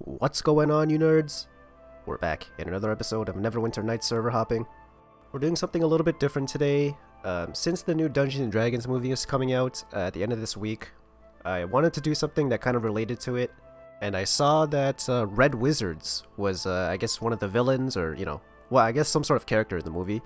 What's going on, you nerds? We're back in another episode of Neverwinter Nights server hopping. We're doing something a little bit different today. Since the new Dungeons & Dragons movie is coming out at the end of this week, I wanted to do something that kind of related to it. And I saw that Red Wizards was, I guess, one of the villains, or, well, I guess some sort of character in the movie.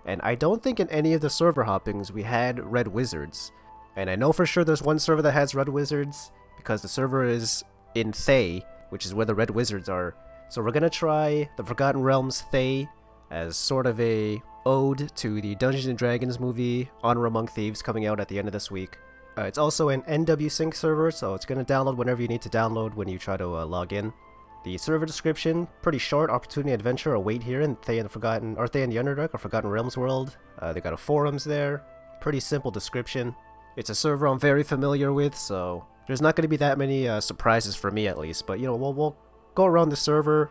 And I don't think in any of the server hoppings we had Red Wizards. And I know for sure there's one server that has Red Wizards, because the server is in Thay, which is where the Red Wizards are. So we're gonna try the Forgotten Realms Thay as sort of a ode to the Dungeons & Dragons movie Honor Among Thieves coming out at the end of this week. It's also an NW Sync server, so it's gonna download whenever you need to download when you try to log in. The server description, pretty short: opportunity adventure await here in Thay and the Forgotten, or Thay and the Underdark, or Forgotten Realms world. They got a forums there. Pretty simple description. It's a server I'm very familiar with, so there's not going to be that many surprises for me at least. But we'll go around the server,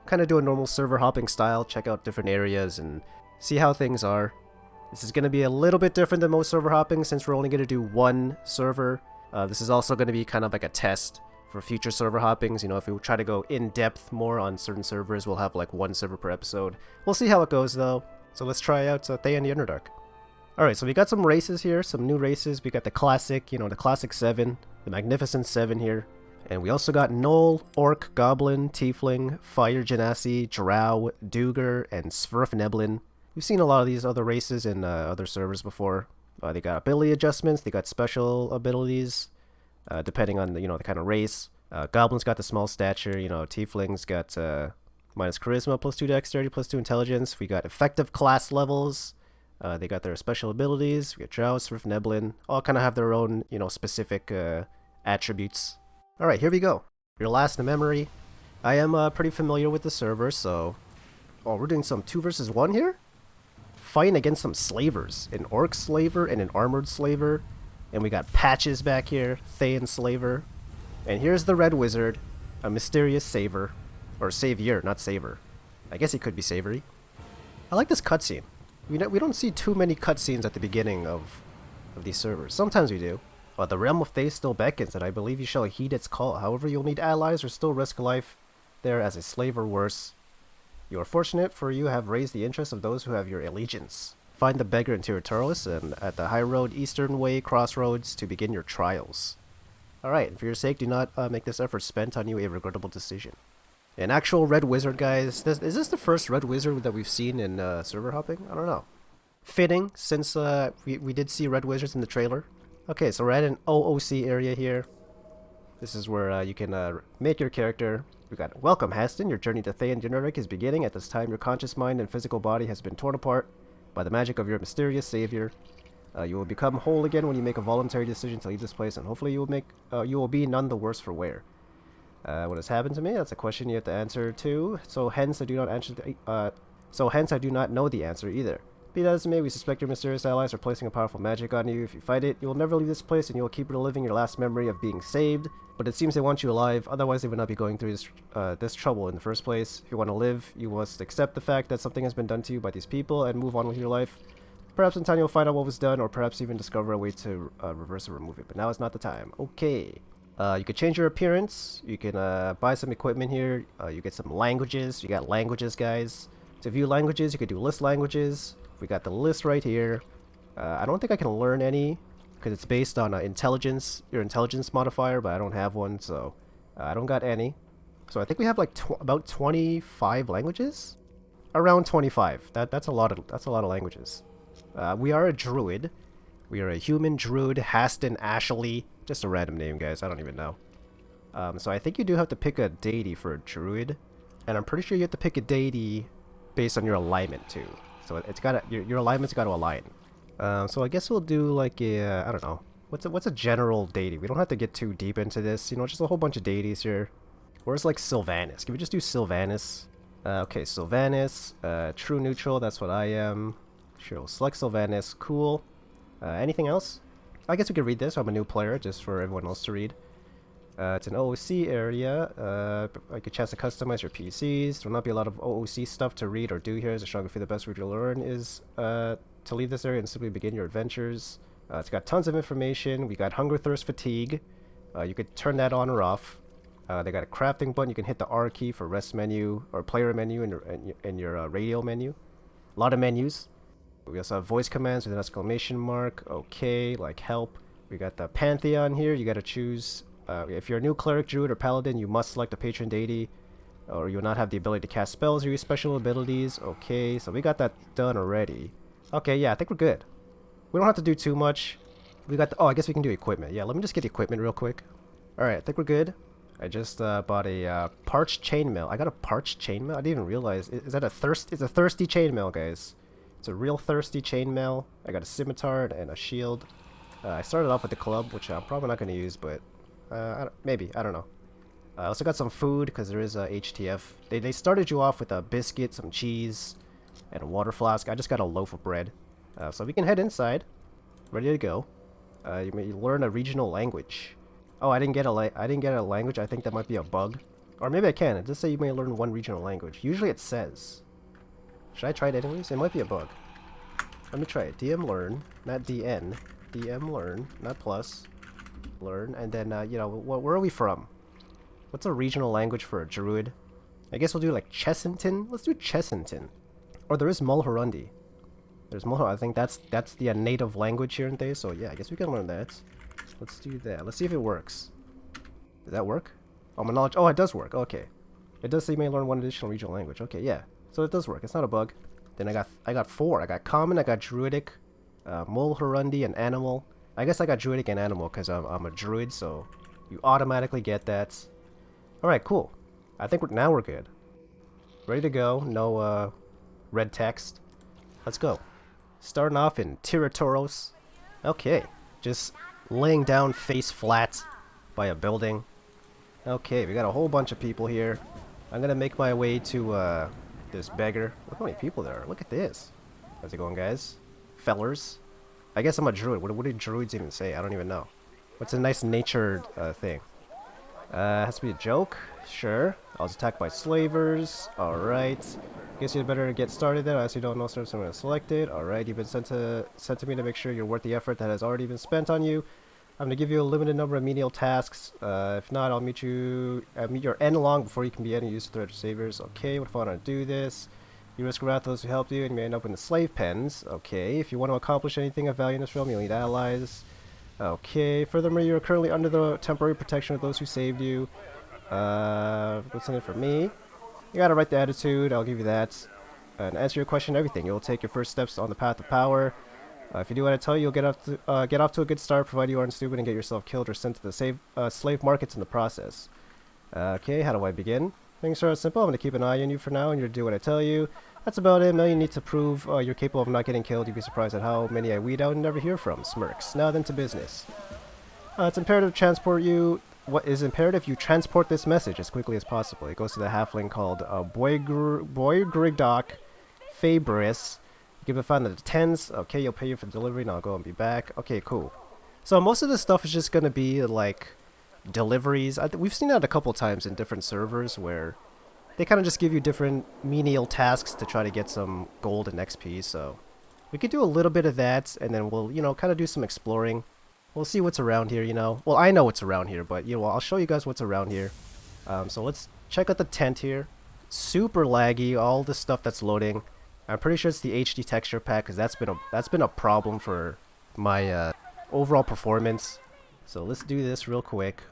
kind of do a normal server hopping style, check out different areas and see how things are. This is going to be a little bit different than most server hopping since we're only going to do one server. This is also going to be kind of like a test for future server hoppings. If we try to go in depth more on certain servers, we'll have like one server per episode. We'll see how it goes though. So let's try out Thay and the Underdark. Alright, so we got some races here, some new races. We got the classic, the classic 7, the magnificent 7 here. And we also got Gnoll, Orc, Goblin, Tiefling, Fire Genasi, Drow, Duger, and Svirfneblin. We've seen a lot of these other races in other servers before. They got ability adjustments, they got special abilities, depending on the kind of race. Goblin's got the small stature, Tiefling's got minus charisma, +2 dexterity, +2 intelligence. We got effective class levels. They got their special abilities. We got Drow, Svirfneblin, all kind of have their own, specific attributes. Alright, here we go. Your last memory. I am pretty familiar with the server, so... Oh, we're doing some 2 versus 1 here? Fighting against some slavers. An Orc slaver and an armored slaver. And we got Patches back here, Thayan slaver. And here's the Red Wizard, a mysterious saver. Or savior, not saver. I guess he could be savory. I like this cutscene. We don't see too many cutscenes at the beginning of these servers. Sometimes we do. But the Realm of Thay still beckons, and I believe you shall heed its call. However, you'll need allies or still risk life there as a slave or worse. You are fortunate, for you have raised the interest of those who have your allegiance. Find the beggar in Territoris and at the High Road Eastern Way crossroads to begin your trials. Alright, and for your sake, do not make this effort spent on you a regrettable decision. An actual Red Wizard, guys. Is this the first Red Wizard that we've seen in server hopping? I don't know. Fitting, since we did see Red Wizards in the trailer. Okay, so we're at an OOC area here. This is where you can make your character. We got, welcome, Haston. Your journey to Thay and Underdark is beginning. At this time, your conscious mind and physical body has been torn apart by the magic of your mysterious savior. You will become whole again when you make a voluntary decision to leave this place, and hopefully you will be none the worse for wear. What has happened to me? That's a question you have to answer to. So hence I do not know the answer either. Be that as it may, we suspect your mysterious allies are placing a powerful magic on you. If you fight it, you will never leave this place, and you will keep reliving your last memory of being saved. But it seems they want you alive, otherwise they would not be going through this trouble in the first place. If you want to live, you must accept the fact that something has been done to you by these people and move on with your life. Perhaps in time you'll find out what was done, or perhaps even discover a way to reverse or remove it. But now is not the time. Okay. You could change your appearance. You can buy some equipment here. You get some languages. You got languages, guys. To view languages, you could do list languages. We got the list right here. I don't think I can learn any because it's based on intelligence, your intelligence modifier, but I don't have one, so I don't got any. So I think we have like about 25 languages, around 25. That's a lot of languages. We are a druid. We are a human druid, Haston Ashley. Just a random name, guys. I don't even know. So I think you do have to pick a deity for a druid, and I'm pretty sure you have to pick a deity based on your alignment too. So it's got your alignment's got to align. So I guess we'll do like I don't know. What's a general deity? We don't have to get too deep into this. Just a whole bunch of deities here. Where's like Sylvanas? Can we just do Sylvanas? Okay, Sylvanas. True neutral. That's what I am. Sure, we'll select Sylvanas. Cool. Anything else? I guess we could read this. I'm a new player, just for everyone else to read. It's an OOC area. I could chance to customize your PCs. There will not be a lot of OOC stuff to read or do here. As a strong feel the best route to learn is to leave this area and simply begin your adventures. It's got tons of information. We got hunger, thirst, fatigue. You could turn that on or off. They got a crafting button. You can hit the R key for rest menu or player menu in your radio menu. A lot of menus. We also have voice commands with an exclamation mark. Okay, like help. We got the Pantheon here. You got to choose. If you're a new cleric, druid, or paladin, you must select a patron deity, or you will not have the ability to cast spells or use special abilities. Okay, so we got that done already. Okay, yeah, I think we're good. We don't have to do too much. We got the, oh, I guess we can do equipment. Yeah, let me just get the equipment real quick. Alright, I think we're good. I just bought a parched chainmail. I got a parched chainmail? I didn't even realize. Is that a thirst? It's a thirsty chainmail, guys. It's a real thirsty chainmail. I got a scimitar and a shield. I started off with the club, which I'm probably not going to use, but maybe. I don't know. I also got some food because there is a HTF. They started you off with a biscuit, some cheese, and a water flask. I just got a loaf of bread. So we can head inside. Ready to go. You may learn a regional language. Oh, I didn't get a language. I think that might be a bug. Or maybe I can. It does say you may learn one regional language. Usually it says. Should I try it anyways? It might be a bug. Let me try it. DM learn, not DN. DM learn, not plus. Learn, and then, you know, where are we from? What's a regional language for a druid? I guess we'll do like Chessington. Let's do Chessington. Or there is Mulhorundy. There's Mulhorundy. I think that's the native language here in Thay, so yeah, I guess we can learn that. Let's do that. Let's see if it works. Does that work? Oh, my knowledge. Oh, it does work. Okay. It does say you may learn one additional regional language. Okay, yeah. So it does work. It's not a bug. Then I got 4. I got common, I got druidic, Mulhorundy, and animal. I guess I got druidic and animal because I'm a druid, so you automatically get that. Alright, cool. I think now we're good. Ready to go. No red text. Let's go. Starting off in Tiratoros. Okay. Just laying down face flat by a building. Okay, we got a whole bunch of people here. I'm gonna make my way to this beggar. Look how many people there are. Look at this. How's it going, guys? Fellers. I guess I'm a druid. What do druids even say? I don't even know. What's a nice natured thing? Has to be a joke. Sure. I was attacked by slavers. Alright. Guess you'd better get started then. As you don't know, so I'm going to select it. Alright, you've been sent to me to make sure you're worth the effort that has already been spent on you. I'm going to give you a limited number of menial tasks. If not, I'll meet your end long before you can be any use to threat saviors. Okay, what if I want to do this? You risk wrath those who helped you, and you may end up in the slave pens. Okay, if you want to accomplish anything of value in this realm, you'll need allies. Okay, furthermore, you are currently under the temporary protection of those who saved you. What's in it for me? You got a right to attitude, I'll give you that. And answer your question, everything. You'll take your first steps on the path of power. If you do what I tell you, you'll get off to a good start, provided you aren't stupid and get yourself killed or sent to the slave markets in the process. Okay, how do I begin? Things are simple. I'm going to keep an eye on you for now, and you'll do what I tell you. That's about it. Now you need to prove you're capable of not getting killed. You'd be surprised at how many I weed out and never hear from. Smirks. Now then to business. It's imperative to transport you. What is imperative? You transport this message as quickly as possible. It goes to the halfling called Boygrigdoc Fabris. Give it found at the 10s. Okay, you'll pay you for delivery, and I'll go and be back. Okay, cool. So most of this stuff is just going to be like deliveries. We've seen that a couple times in different servers where they kind of just give you different menial tasks to try to get some gold and XP. So we could do a little bit of that, and then we'll, you know, kind of do some exploring. We'll see what's around here, you know. Well, I know what's around here, but, you know, I'll show you guys what's around here. So let's check out the tent here. Super laggy, all the stuff that's loading. I'm pretty sure it's the HD texture pack, because that's been a problem for my overall performance. So let's do this real quick.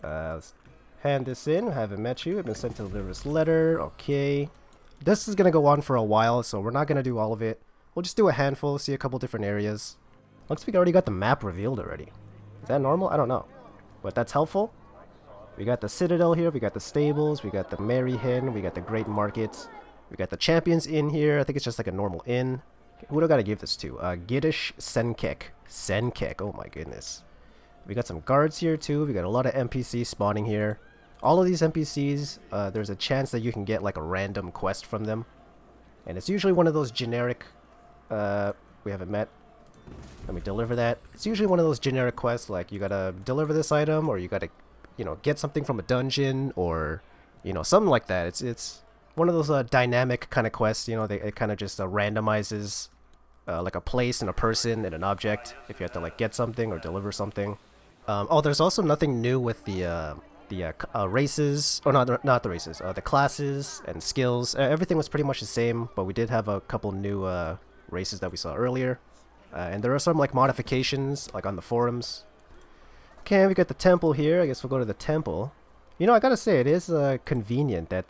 Let's hand this in. Haven't met you. I've been sent to deliver this letter. Okay. This is going to go on for a while, so we're not going to do all of it. We'll just do a handful, see a couple different areas. Looks like we already got the map revealed already. Is that normal? I don't know. But that's helpful. We got the Citadel here. We got the stables. We got the Merry Hen. We got the Great Market. We got the Champions Inn here. I think it's just like a normal inn. Who do I got to give this to? Giddish Senkek. Senkek. Oh my goodness. We got some guards here too. We got a lot of NPCs spawning here. All of these NPCs, there's a chance that you can get like a random quest from them. And it's usually one of those generic... we haven't met. Let me deliver that. It's usually one of those generic quests, like you gotta deliver this item, or you gotta, you know, get something from a dungeon, or, you know, something like that. It's one of those dynamic kind of quests, you know, it kind of just randomizes like a place and a person and an object if you have to like get something or deliver something. Oh, there's also nothing new with the the races, or not the races, the classes and skills. Everything was pretty much the same, but we did have a couple new races that we saw earlier. And there are some like modifications like on the forums. Okay, we got the temple here. I guess we'll go to the temple. You know, I gotta say, it is convenient that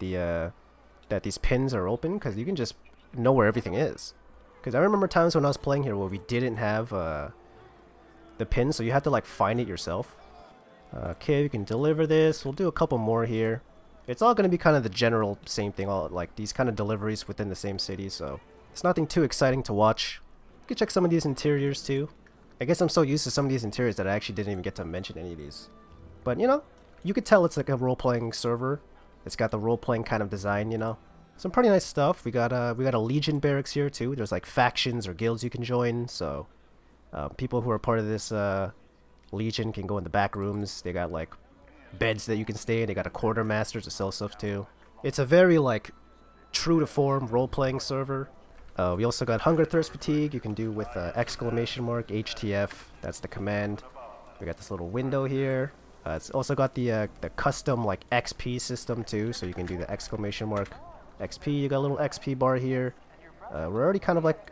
that these pins are open, because you can just know where everything is. Because I remember times when I was playing here where we didn't have the pin, so you had to like find it yourself. Okay, we can deliver this. We'll do a couple more here. It's all going to be kind of the general same thing, all like these kind of deliveries within the same city, so it's nothing too exciting to watch. You can check some of these interiors too. I guess I'm so used to some of these interiors that I actually didn't even get to mention any of these. But you know, you could tell it's like a role-playing server. It's got the role-playing kind of design, you know. Some pretty nice stuff. We got a Legion barracks here too. There's like factions or guilds you can join, so people who are part of this Legion can go in the back rooms. They got like beds that you can stay in. They got a quartermaster to sell stuff to. It's a very like true to form role-playing server. We also got Hunger Thirst Fatigue. You can do with exclamation mark HTF. That's the command. We got this little window here. It's also got the custom like XP system too, so you can do the exclamation mark XP. You got a little XP bar here. We're already kind of like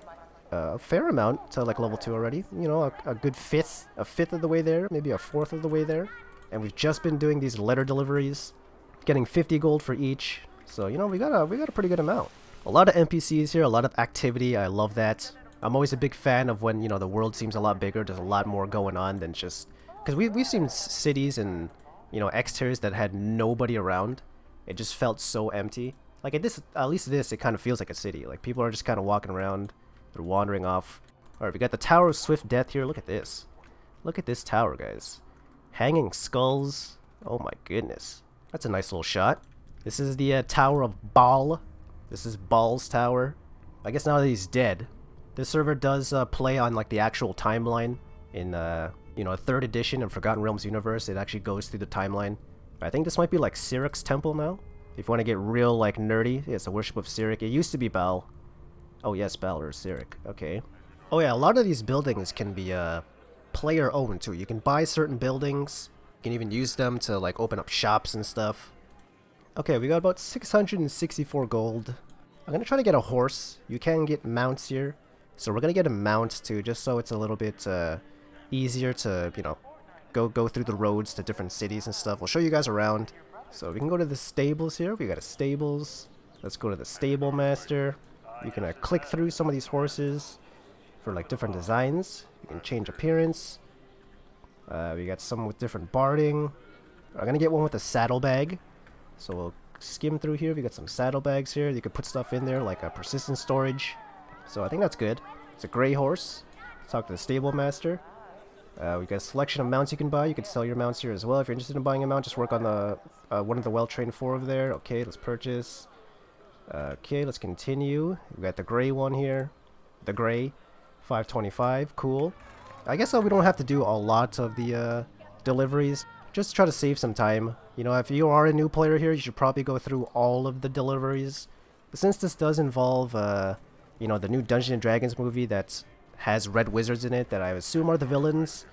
a fair amount to like level 2 already. You know, a good fifth of the way there, maybe a fourth of the way there. And we've just been doing these letter deliveries, getting 50 gold for each. So you know, we got a pretty good amount. A lot of NPCs here, a lot of activity. I love that. I'm always a big fan of when, you know, the world seems a lot bigger. There's a lot more going on than just, because we've seen cities and, you know, exteriors that had nobody around. It just felt so empty. Like at least this, it kind of feels like a city. Like people are just kind of walking around. They're wandering off. Alright, we got the Tower of Swift Death here. Look at this. Look at this tower, guys. Hanging skulls. Oh my goodness. That's a nice little shot. This is the Tower of Baal. This is Baal's tower. I guess now that he's dead. This server does play on like the actual timeline in you know, 3rd edition of Forgotten Realms universe. It actually goes through the timeline. I think this might be like Siric's temple now. If you want to get real like nerdy, it's a worship of Cyric. It used to be Baal. Oh yes, Baal or Cyric. Okay. Oh yeah, a lot of these buildings can be player owned too. You can buy certain buildings. You can even use them to like open up shops and stuff. Okay, we got about 664 gold. I'm gonna try to get a horse. You can get mounts here, so we're gonna get a mount too, just so it's a little bit easier to, you know, go through the roads to different cities and stuff. We'll show you guys around. So we can go to the stables here. We got a stables. Let's go to the stable master. You can click through some of these horses for like different designs. You can change appearance. We got some with different barding. I'm gonna get one with a saddlebag. So we'll skim through here. We got some saddlebags here. You could put stuff in there like a persistent storage. So I think that's good. It's a gray horse. Let's talk to the stable master. We got a selection of mounts you can buy. You can sell your mounts here as well. If you're interested in buying a mount, just work on the one of the well-trained 4 over there. Okay, let's purchase. Okay, let's continue. We got the gray one here. The gray. 525. Cool. I guess we don't have to do a lot of the deliveries. Just try to save some time. You know, if you are a new player here, you should probably go through all of the deliveries. But since this does involve, you know, the new Dungeons & Dragons movie that has red wizards in it that I assume are the villains,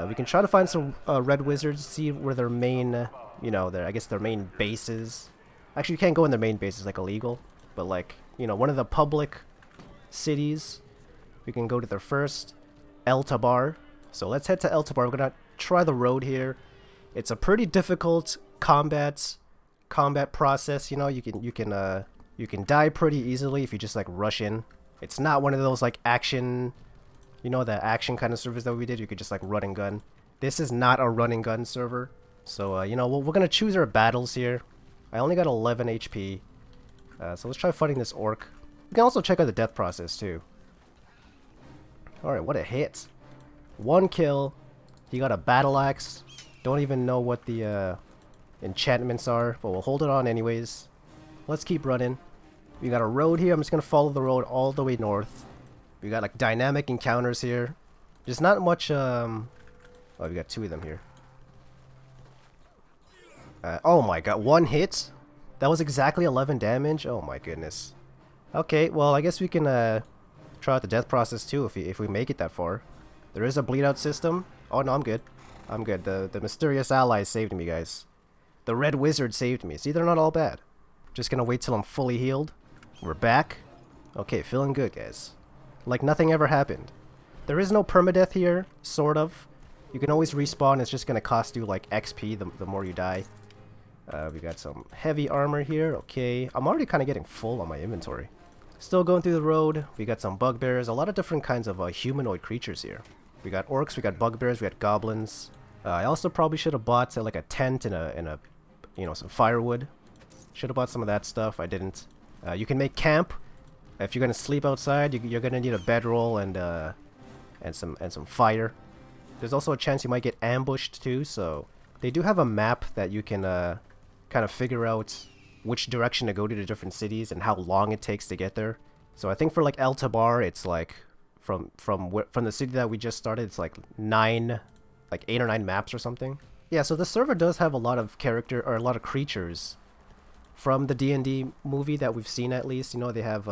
we can try to find some red wizards, see where their main, you know, I guess their main base is. Actually, you can't go in their main base, it's like illegal. But like, you know, one of the public cities, we can go to their first, Eltabbar. So let's head to Eltabbar. We're gonna try the road here. It's a pretty difficult combat process. You know, you can die pretty easily if you just like rush in. It's not one of those like action, you know, the action kind of servers that we did. You could just like run and gun. This is not a run and gun server. So you know, we're gonna choose our battles here. I only got 11 HP. So let's try fighting this orc. We can also check out the death process too. Alright, what a hit. 1 kill. He got a battle axe. Don't even know what the enchantments are, but we'll hold it on anyways. Let's keep running. We got a road here. I'm just gonna follow the road all the way north. We got like dynamic encounters here. There's not much oh, we got 2 of them here. Oh my god, 1 hit? That was exactly 11 damage? Oh my goodness. Okay, well I guess we can try out the death process too if we make it that far. There is a bleed out system. Oh no, I'm good. I'm good. The mysterious allies saved me, guys. The red wizard saved me. See, they're not all bad. Just gonna wait till I'm fully healed. We're back. Okay, feeling good, guys. Like nothing ever happened. There is no permadeath here, sort of. You can always respawn. It's just gonna cost you like XP the more you die. We got some heavy armor here. Okay, I'm already kind of getting full on my inventory. Still going through the road. We got some bugbears. A lot of different kinds of humanoid creatures here. We got orcs. We got bugbears. We got goblins. I also probably should have bought like a tent and a you know, some firewood. Should have bought some of that stuff. I didn't. You can make camp. If you're gonna sleep outside, you're gonna need a bedroll and some fire. There's also a chance you might get ambushed too. So they do have a map that you can kind of figure out which direction to go to the different cities and how long it takes to get there. So I think for like Eltabbar, it's like from the city that we just started, it's like 8 or 9 maps or something. Yeah, so the server does have a lot of character or a lot of creatures from the D&D movie that we've seen at least. You know, they have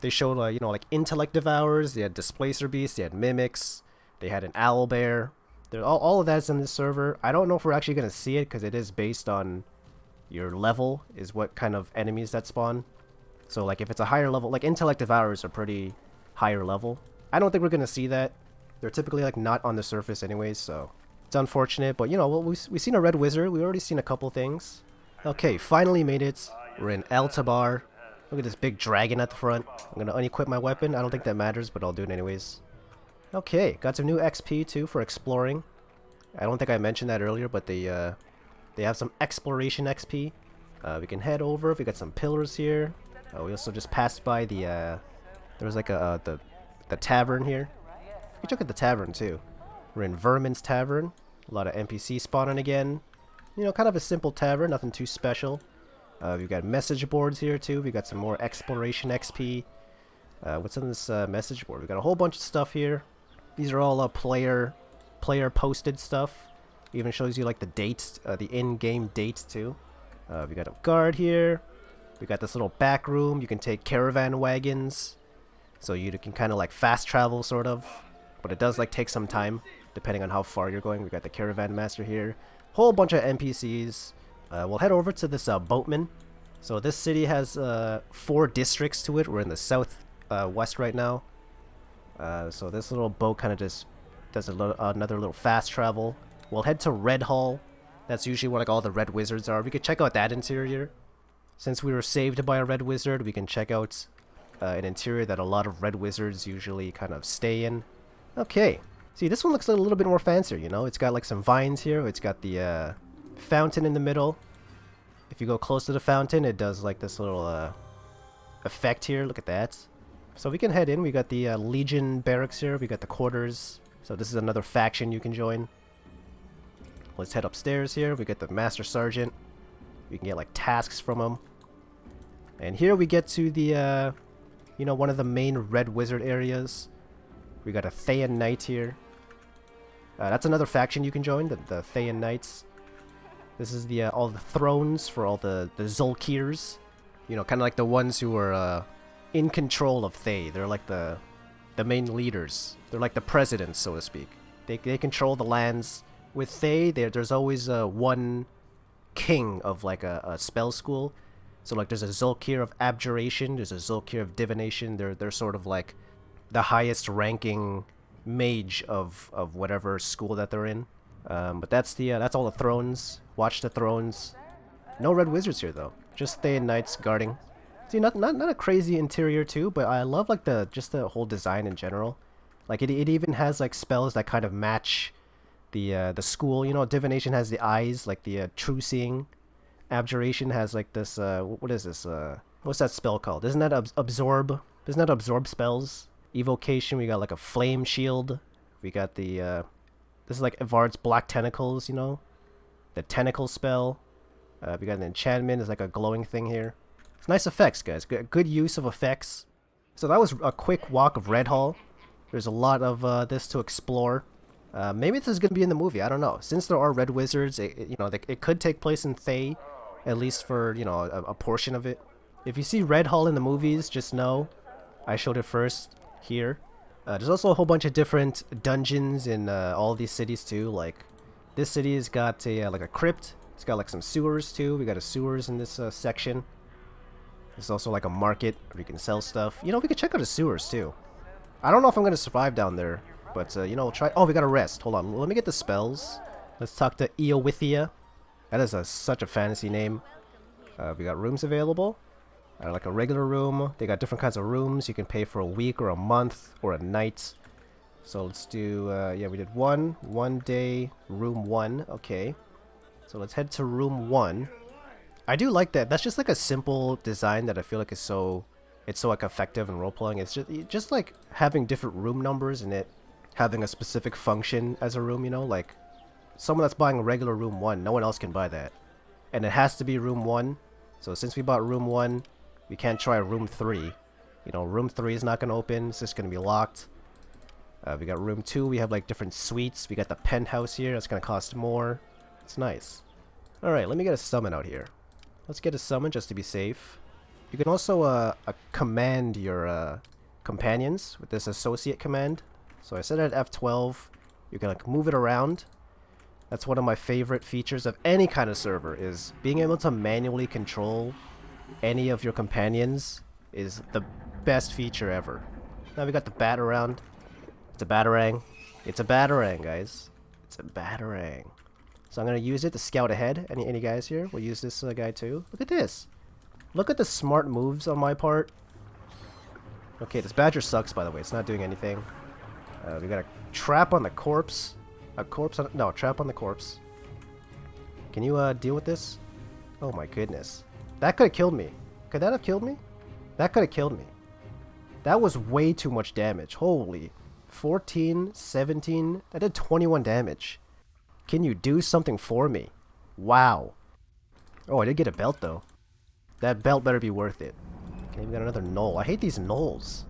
they showed you know, like intellect devourers, they had displacer beasts, they had mimics, they had an owlbear. All of that's in this server. I don't know if we're actually gonna see it because it is based on your level is what kind of enemies that spawn. So like if it's a higher level, like intellect devourers are pretty higher level. I don't think we're gonna see that. They're typically like not on the surface anyways, so it's unfortunate. But you know, well, we've seen a red wizard. We've already seen a couple things. Okay, finally made it. We're in Eltabbar. Look at this big dragon at the front. I'm gonna unequip my weapon. I don't think that matters, but I'll do it anyways. Okay, got some new XP too for exploring. I don't think I mentioned that earlier, but they have some exploration XP. We can head over. We got some pillars here. We also just passed by the there was like the tavern here. You can check out the tavern too. We're in Vermin's Tavern. A lot of NPC spawning again. You know, kind of a simple tavern, nothing too special. We've got message boards here too. We got some more exploration XP. What's on this message board? We got a whole bunch of stuff here. These are all player posted stuff. Even shows you like the dates, the in-game dates too. We got a guard here. We got this little back room. You can take caravan wagons, so you can kind of like fast travel sort of, but it does like take some time depending on how far you're going. We got the caravan master here. Whole bunch of NPCs. We'll head over to this boatman. So this city has 4 districts to it. We're in the south west right now. So this little boat kind of just does another little fast travel. We'll head to Red Hall. That's usually where like all the red wizards are. We could check out that interior. Since we were saved by a red wizard, we can check out an interior that a lot of red wizards usually kind of stay in. Okay. See, this one looks a little bit more fancier, you know? It's got like some vines here. It's got the fountain in the middle. If you go close to the fountain, it does like this little effect here. Look at that. So we can head in. We got the Legion barracks here. We got the quarters. So this is another faction you can join. Let's head upstairs here. We get the Master Sergeant. We can get like tasks from him. And here we get to the, you know, one of the main red wizard areas. We got a Thayan Knight here. That's another faction you can join, the Thayan Knights. This is the all the thrones for all the Zulkirs. You know, kind of like the ones who are in control of Thay. They're like the main leaders. They're like the presidents, so to speak. They control the lands. With Thay, there's always one king of like a spell school. So like there's a Zulkir of Abjuration, there's a Zulkir of Divination. They're sort of like the highest ranking mage of whatever school that they're in. But that's all the thrones. Watch the thrones. No red wizards here though. Just Thayan Knights guarding. See, not a crazy interior too, but I love like just the whole design in general. Like it even has like spells that kind of match the school. You know, Divination has the eyes, like the true seeing. Abjuration has like this what is this? What's that spell called? Isn't that absorb? Isn't that absorb spells? Evocation, we got like a flame shield. We got the this is like Evard's black tentacles, you know? The tentacle spell. We got an enchantment, it's like a glowing thing here. It's nice effects, guys. Good use of effects. So that was a quick walk of Red Hall. There's a lot of this to explore. Maybe this is going to be in the movie, I don't know. Since there are red wizards, you know, it could take place in Thay, at least for, you know, a portion of it. If you see Red Hall in the movies, just know I showed it first here. There's also a whole bunch of different dungeons in all these cities too. Like this city has got a like a crypt. It's got like some sewers too. We got a sewers in this section. There's also like a market where you can sell stuff. You know, we could check out the sewers too. I don't know if I'm gonna survive down there, but you know, we'll try. Oh, we got a rest. Hold on, let me get the spells. Let's talk to Eowithia. That is such a fantasy name. We got rooms available. Like a regular room. They got different kinds of rooms. You can pay for a week or a month or a night. So let's do, yeah, we did one day, room 1. Okay. So let's head to room 1. I do like that. That's just like a simple design that I feel like is so, it's so like effective in role-playing. It's just like having different room numbers and it having a specific function as a room, you know? Like, someone that's buying a regular room 1, no one else can buy that. And it has to be room 1. So since we bought room 1, we can't try room 3. You know, room 3 is not going to open. It's just going to be locked. We got room 2. We have like different suites. We got the penthouse here. That's going to cost more. It's nice. Alright, let me get a summon out here. Let's get a summon just to be safe. You can also command your companions with this associate command. So I set it at F12. You can like move it around. That's one of my favorite features of any kind of server, is being able to manually control any of your companions is the best feature ever. Now we got the bat around. It's a batarang. It's a batarang, guys. It's a batarang. So I'm gonna use it to scout ahead. Any guys here? We'll use this guy too. Look at this. Look at the smart moves on my part. Okay, this badger sucks, by the way. It's not doing anything. We got a trap on the corpse. A corpse on... No, a trap on the corpse. Can you deal with this? Oh my goodness. That could have killed me. Could that have killed me? That could have killed me. That was way too much damage. Holy. 14, 17. That did 21 damage. Can you do something for me? Wow. Oh, I did get a belt though. That belt better be worth it. Okay, we got another knoll. I hate these knolls.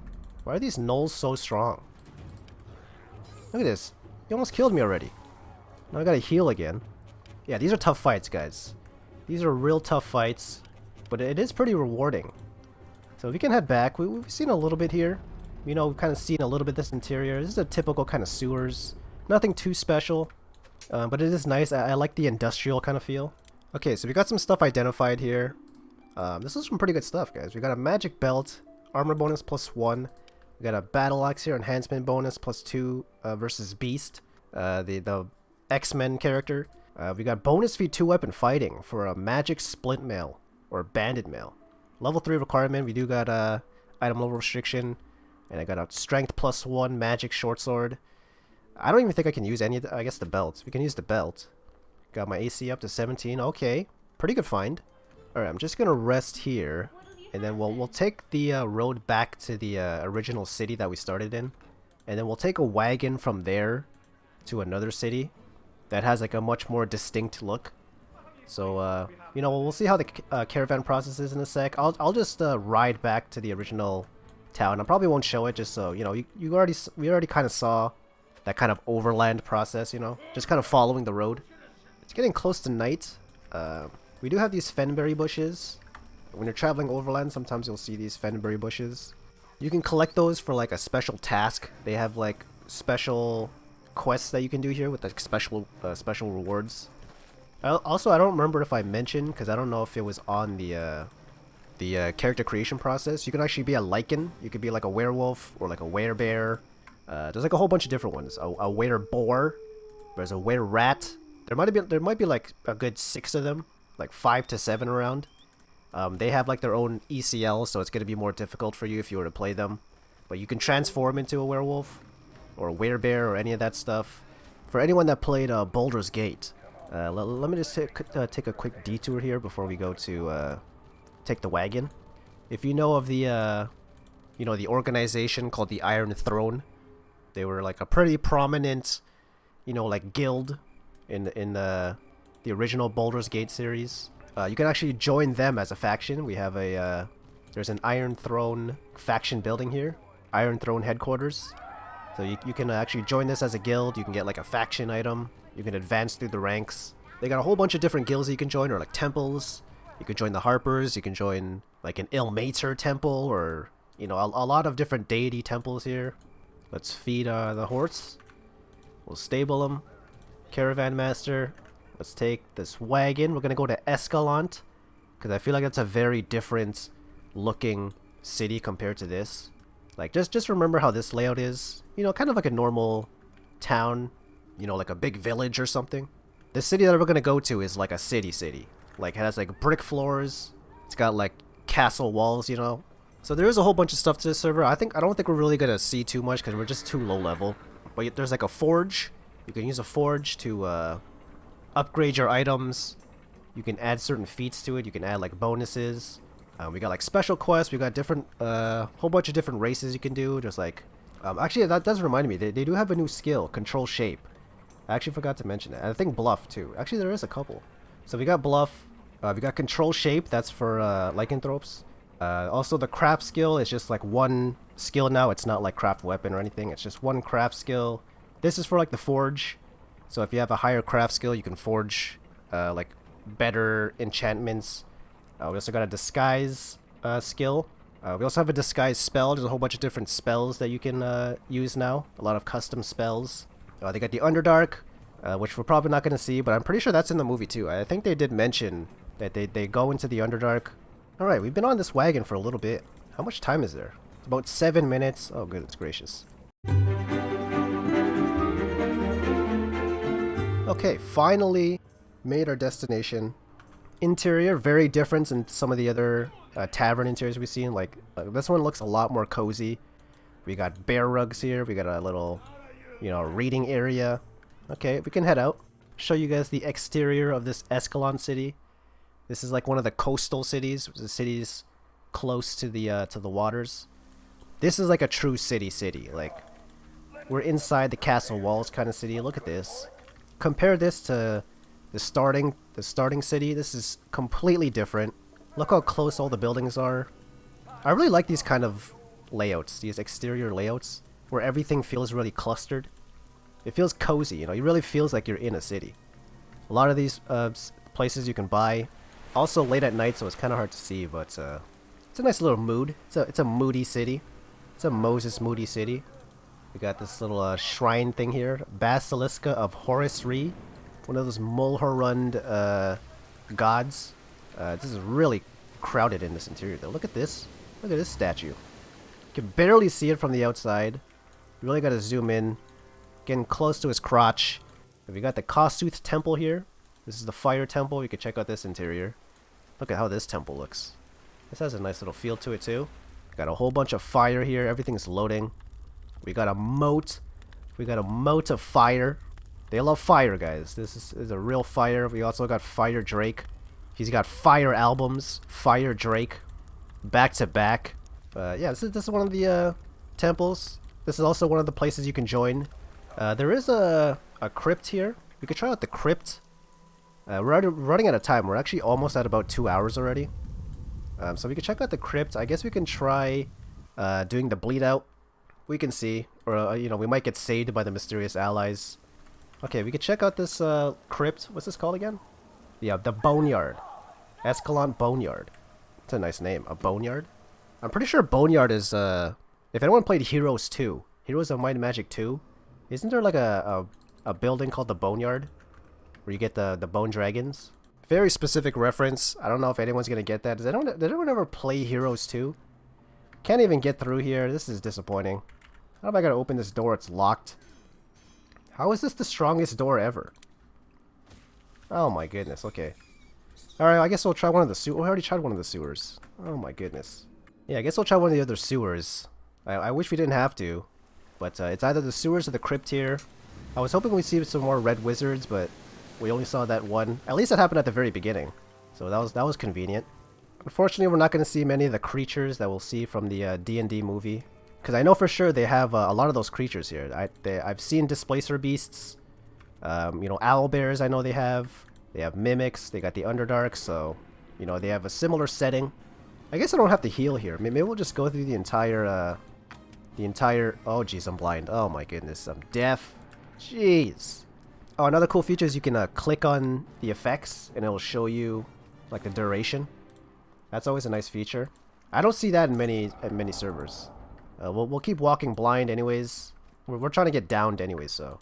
Why are these knolls so strong? Look at this. He almost killed me already. Now I gotta heal again. Yeah, these are tough fights, guys. These are real tough fights. But it is pretty rewarding. So we can head back. We've seen a little bit here. You know, we've kind of seen a little bit this interior. This is a typical kind of sewers. Nothing too special. But it is nice. I like the industrial kind of feel. Okay, so we got some stuff identified here. This is some pretty good stuff, guys. We got a magic belt. Armor bonus +1. We got a battle axe here. Enhancement bonus +2 versus Beast. The X-Men character. We got bonus V2 weapon fighting for a magic splint mail. Or banded mail. Level 3 requirement, we do got a item level restriction. And I got a strength +1 magic short sword. I don't even think I can use any of the, I guess the belt. We can use the belt. Got my AC up to 17. Okay. Pretty good find. Alright, I'm just gonna rest here. And then we'll take the road back to the original city that we started in. And then we'll take a wagon from there to another city that has like a much more distinct look. So, you know, we'll see how the caravan process is in a sec. I'll just ride back to the original town. I probably won't show it just so, you know, we already kind of saw that kind of overland process, you know, just kind of following the road. It's getting close to night. We do have these fenberry bushes. When you're traveling overland, sometimes you'll see these fenberry bushes. You can collect those for like a special task. They have like special quests that you can do here with like special rewards. Also, I don't remember if I mentioned, because I don't know if it was on the character creation process. You can actually be a lichen. You could be like a werewolf or like a werebear. There's like a whole bunch of different ones. A wereboar. There's a were-rat. There might be like a good 6 of them, like 5 to 7 around. They have like their own ECL, so it's gonna be more difficult for you if you were to play them. But you can transform into a werewolf or a werebear or any of that stuff. For anyone that played Baldur's Gate. Let me just take a quick detour here before we go to take the wagon. If you know of the you know, the organization called the Iron Throne, they were like a pretty prominent, you know, like guild in the original Baldur's Gate series. You can actually join them as a faction. We have a there's an Iron Throne faction building here, Iron Throne headquarters. So you can actually join this as a guild. You can get like a faction item. You can advance through the ranks. They got a whole bunch of different guilds that you can join, or like temples. You can join the Harpers. You can join like an Ilmater temple, or, you know, a lot of different deity temples here. Let's feed the horse. We'll stable them. Caravan master. Let's take this wagon. We're gonna go to Escalant, because I feel like that's a very different looking city compared to this. Like, just remember how this layout is. You know, kind of like a normal town. You know, like a big village or something. The city that we're gonna go to is like a city. Like, it has like brick floors. It's got like castle walls, you know. So there is a whole bunch of stuff to this server. I don't think we're really gonna see too much because we're just too low level. But there's like a forge. You can use a forge to upgrade your items. You can add certain feats to it. You can add like bonuses. We got like special quests. We got different, whole bunch of different races you can do. Just like, actually that does remind me. They do have a new skill, Control Shape. I actually forgot to mention that. I think Bluff too. Actually, there is a couple. So we got Bluff. We got Control Shape. That's for lycanthropes. Also the craft skill is just like one skill now. It's not like craft weapon or anything. It's just one craft skill. This is for like the forge. So if you have a higher craft skill, you can forge like better enchantments. We also got a disguise skill. We also have a disguise spell. There's a whole bunch of different spells that you can use now. A lot of custom spells. They got the Underdark, which we're probably not going to see, but I'm pretty sure that's in the movie too. I think they did mention that they go into the Underdark. Alright, we've been on this wagon for a little bit. How much time is there? It's about 7 minutes. Oh, goodness gracious. Okay, finally made our destination. Interior, very different than some of the other tavern interiors we've seen. Like, this one looks a lot more cozy. We got bear rugs here. We got a little, you know, reading area. Okay, we can head out. Show you guys the exterior of this Escalant city. This is like one of the coastal cities. The cities close to the waters. This is like a true city. Like, we're inside the castle walls kind of city. Look at this. Compare this to the starting city. This is completely different. Look how close all the buildings are. I really like these kind of layouts, these exterior layouts, where everything feels really clustered. It feels cozy, you know. It really feels like you're in a city. A lot of these places you can buy. Also late at night, so it's kind of hard to see, but it's a nice little mood. It's a moody city. It's a Moses moody city. We got this little shrine thing here. Basilica of Horus Re. One of those Mulhorund gods. This is really crowded in this interior though. Look at this. Look at this statue. You can barely see it from the outside. You really gotta zoom in. Getting close to his crotch. We got the Kasuth temple here. This is the fire temple. You can check out this interior. Look at how this temple looks. This has a nice little feel to it too. Got a whole bunch of fire here. Everything's loading. We got a moat. We got a moat of fire. They love fire, guys. This is a real fire. We also got Fire Drake. He's got fire albums. Fire Drake. Back to back. Yeah, this is one of the temples. This is also one of the places you can join. There is a crypt here. We could try out the crypt. We're already running out of time. We're actually almost at about 2 hours already. So we can check out the crypt. I guess we can try doing the bleed out. We can see. Or, you know, we might get saved by the mysterious allies. Okay, we can check out this crypt. What's this called again? Yeah, the Boneyard. Escalant Boneyard. It's a nice name. A Boneyard? I'm pretty sure Boneyard is, if anyone played Heroes 2, Heroes of Might and Magic 2, isn't there like a building called the Boneyard? Where you get the bone dragons? Very specific reference. I don't know if anyone's gonna get that. Did anyone ever play Heroes 2? Can't even get through here. This is disappointing. How am I gonna open this door? It's locked. How is this the strongest door ever? Oh my goodness, okay. Alright, I guess we'll try one of the sewers. Oh, I already tried one of the sewers. Oh my goodness. Yeah, I guess we'll try one of the other sewers. I wish we didn't have to. But it's either the sewers or the crypt here. I was hoping we'd see some more red wizards, but we only saw that one. At least that happened at the very beginning. So that was convenient. Unfortunately, we're not going to see many of the creatures that we'll see from the D&D movie. Because I know for sure they have a lot of those creatures here. I've seen Displacer Beasts. You know, Owlbears I know they have. They have Mimics. They got the Underdark. So, you know, they have a similar setting. I guess I don't have to heal here. Maybe we'll just go through the entire... Oh, jeez, I'm blind. Oh, my goodness. I'm deaf. Jeez. Oh, another cool feature is you can click on the effects and it'll show you like the duration. That's always a nice feature. I don't see that in many servers. We'll keep walking blind anyways. We're trying to get downed anyways, so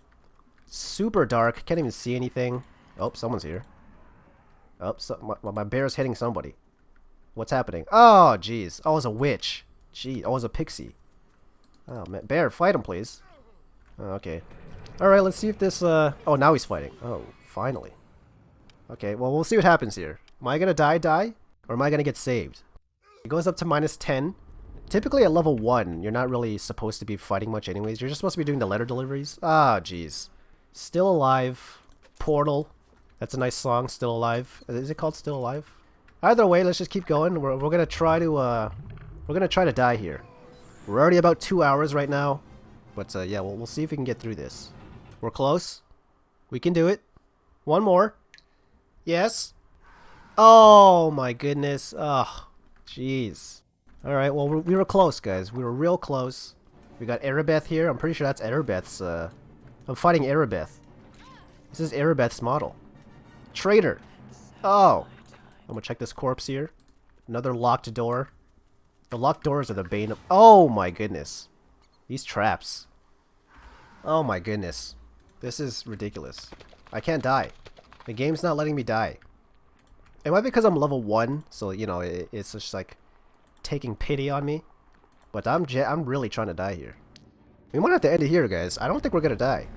super dark. Can't even see anything. Oh, someone's here. Oh, my bear's hitting somebody. What's happening? Oh, jeez. Oh, it's a witch. Gee, oh, it's a pixie. Oh, man. Bear, fight him, please. Oh, okay. Alright, let's see if this, Oh, now he's fighting. Oh, finally. Okay, well, we'll see what happens here. Am I gonna die? Or am I gonna get saved? It goes up to -10. Typically at level 1, you're not really supposed to be fighting much anyways. You're just supposed to be doing the letter deliveries. Ah, jeez. Still Alive. Portal. That's a nice song, Still Alive. Is it called Still Alive? Either way, let's just keep going. We're gonna try to, we're gonna try to die here. We're already about 2 hours right now. But, yeah, we'll see if we can get through this. We're close. We can do it. One more. Yes. Oh, my goodness. Oh, jeez. Alright, well, we were close, guys. We were real close. We got Erebeth here. I'm pretty sure that's Erebeth's, I'm fighting Erebeth. This is Erebeth's model. Traitor. Oh. I'm gonna check this corpse here. Another locked door. The locked doors are the bane of... Oh, my goodness. These traps. Oh, my goodness. This is ridiculous. I can't die. The game's not letting me die. It might be because I'm level 1, so, you know, it's just like taking pity on me. But I'm really trying to die here. We might have to end it here, guys. I don't think we're gonna die.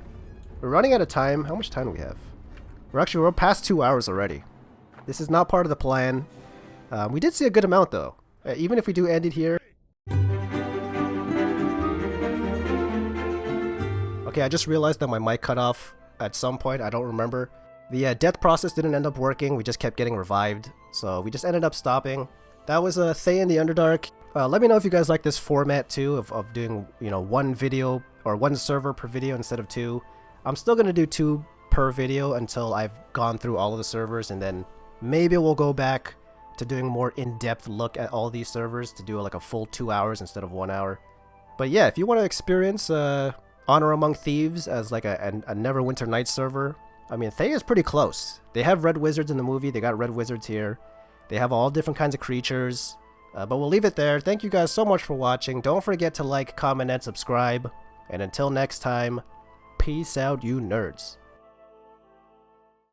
We're running out of time. How much time do we have? We're past 2 hours already. This is not part of the plan. We did see a good amount, though. Even if we do end it here. Okay, I just realized that my mic cut off at some point. I don't remember. The death process didn't end up working. We just kept getting revived. So we just ended up stopping. That was Thay in the Underdark. Let me know if you guys like this format too, of doing, you know, one video or one server per video instead of 2. I'm still going to do 2 per video until I've gone through all of the servers, and then maybe we'll go back to doing a more in-depth look at all these servers to do like a full 2 hours instead of 1 hour. But yeah, if you want to experience Honor Among Thieves as like a Neverwinter Nights server, I mean, Thay is pretty close. They have red wizards in the movie. They got red wizards here. They have all different kinds of creatures. But we'll leave it there. Thank you guys so much for watching. Don't forget to like, comment, and subscribe. And until next time, peace out, you nerds.